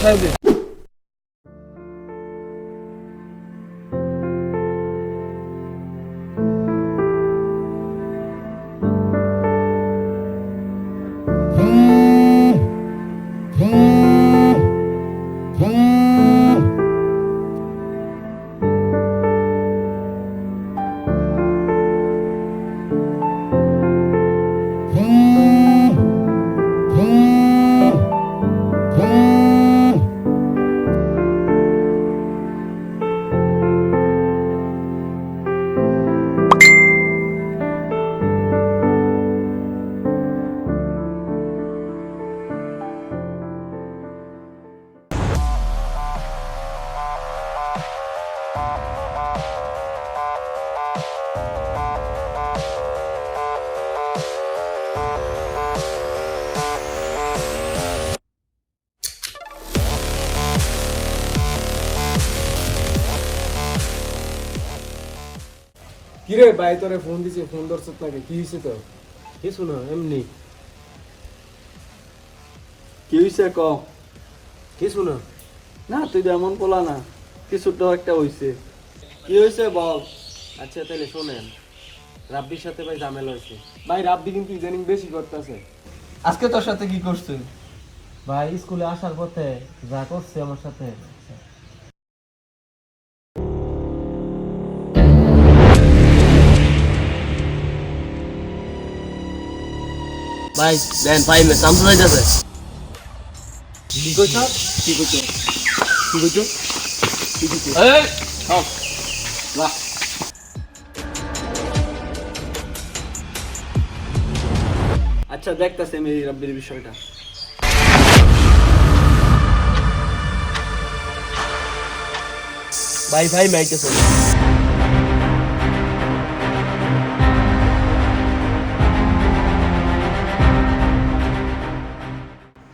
বাজাই দে। কিরে ভাই তোরে ফোন দিছে, ফোন ধরছত নাকি? কি হইছে তো? কিছু না, এমনি। কি হইছে ক? কিছু না। না তুই তো এমন বলা না, কিছু তো একটা হইছে। কি হইছে বল? আচ্ছা তাহলে শোনেন, রাব্বির সাথে ভাই ঝামেলা হয়েছে। ভাই রাব্বি কিন্তু ইদানিং বেশি করতেছে। আজকে তোর সাথে কি করছে? ভাই স্কুলে আসার পথে যা করছে আমার সাথে। ভাই দেন ফাইমে সামসু যাইতেছে। কি কইছ? কি কইছ? কি কইছ? কি কইছ? এই হও বাহ। আচ্ছা দেখতাছি আমি এই রাব্বির বিষয়টা। ভাই ভাই মাইতেছে।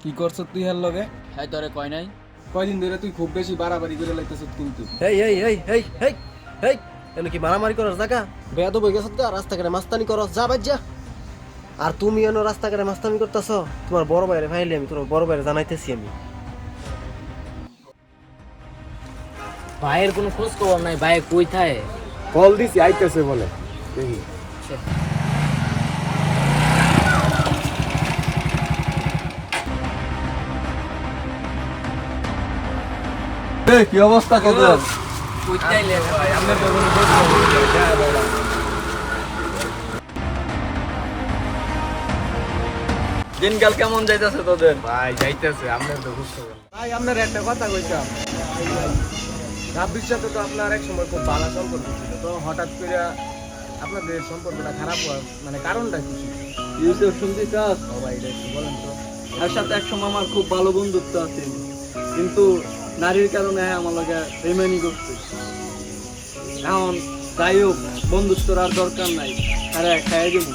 কি করছ তুই হের লগে? হ্যাঁ তোরে কয় নাই। কয়দিন ধরে তুই খুব বেশি বাড়াবাড়ি করে লাইতেছ কিন্তু। এই এই এই এই এই এই এনে কি মারামারি করার জায়গা? বেয়াদব হয়ে গেছত গা, রাস্তাঘাটে মাস্তানি করস, যা বাজ যা। আর তুমি এনো রাস্তাঘাটে মাস্তানি করতেছ, তোমার বড় ভাইরে ফাইলে আমি তোমার বড় ভাইরে জানাইতেছি আমি। ভাইয়ের কোনো খোঁজ খবর নাই, ভাই কই থাকে? কল দিছি আইতেছে বলে। দেখি। এই কি অবস্থা তোদের? কই তাইলে ভাই আমরা তো কোনো দোষ করি না, যা বাবা। দিনকাল কেমন যাইতেছে তোদের? ভাই যাইতেছে, আমরা তো বুঝতে পারি। ভাই আপনার একটা কথা কইতাম। রাব্বির সাথে তো আপনার এক সময় খুব ভালো সম্পর্ক ছিল, তো হঠাৎ করে আপনাদের সম্পর্কটা খারাপ হওয়ার মানে কারণটা কি ছিল? কি হইছে শুনতে চাস? ও ভাই এটা একটু বলেন তো। এর সাথে একসময় আমার খুব ভালো বন্ধুত্ব আছে, কিন্তু নারীর কারণে আমার লগে বেইমানি করছে। এখন যাই হোক, বন্ধুত্বর আর দরকার নাই, আরে খাইয়ে দেবো।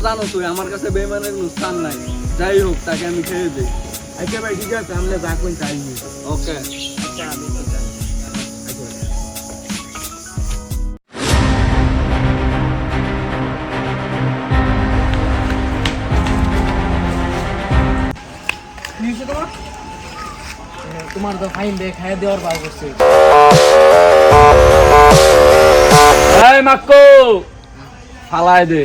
জানো তুই আমার কাছে বেইমানের কোনো স্থান নাই। যাই হোক তাকে আমি খেয়ে দিই। আচ্ছা ভাই ঠিক আছে, আমরা যা কই তাই নিই। ওকে। আচ্ছা আমি তো জানি। আচ্ছা কি হইছে তোমার? তোমার তো ফাইন দে খাইয়ে দেওয়ার বার করছে। এই মাক্কু ফালায় দে।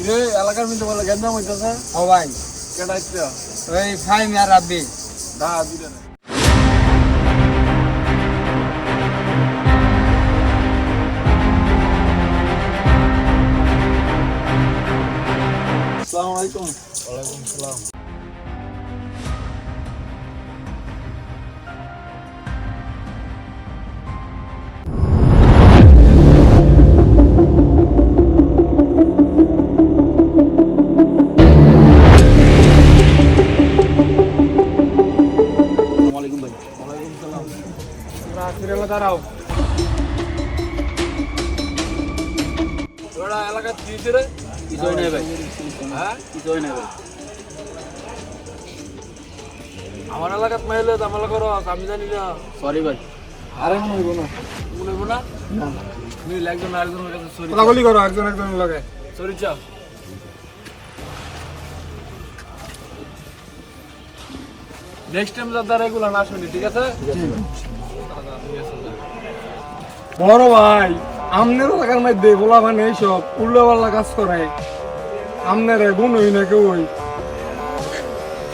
রে এলাকার মধ্যে বলে গেন্দাম হইতাছে। ও ভাই কেডা আইছে? এই ফাইম আর রাব্বি। দা দিলে না। আসসালামু আলাইকুম। ওয়ালাইকুম সালাম। ওরা এলাকা দিয়েছে রে কিছুই নেই ভাই হ্যাঁ কিছুই নেই ভাই আমার এলাকাত মাইলে ঝামেলা করো আমি জানি না সরি ভাই আরে মনে হইব না মনে হইব না না মিল একজন আরেকজনের কাছে সরি কথা বলি করো একজন একজনের লগে সরি চা নেক্সট টাইম যাতে রেগুলার না শুনি ঠিক আছে বড় ভাই আমনের এলাকার মধ্যে বলা মানে এইসব উল্টোপাল্টা কাজ করে আমনের গুণ হই না কেউ হই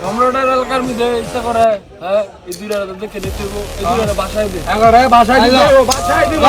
সম্রাটের এলাকার মধ্যে ইচ্ছা করে হ্যাঁ এই দুইটা দেখে নিতে এই দুইটা বাসায় দে বাসায় দিব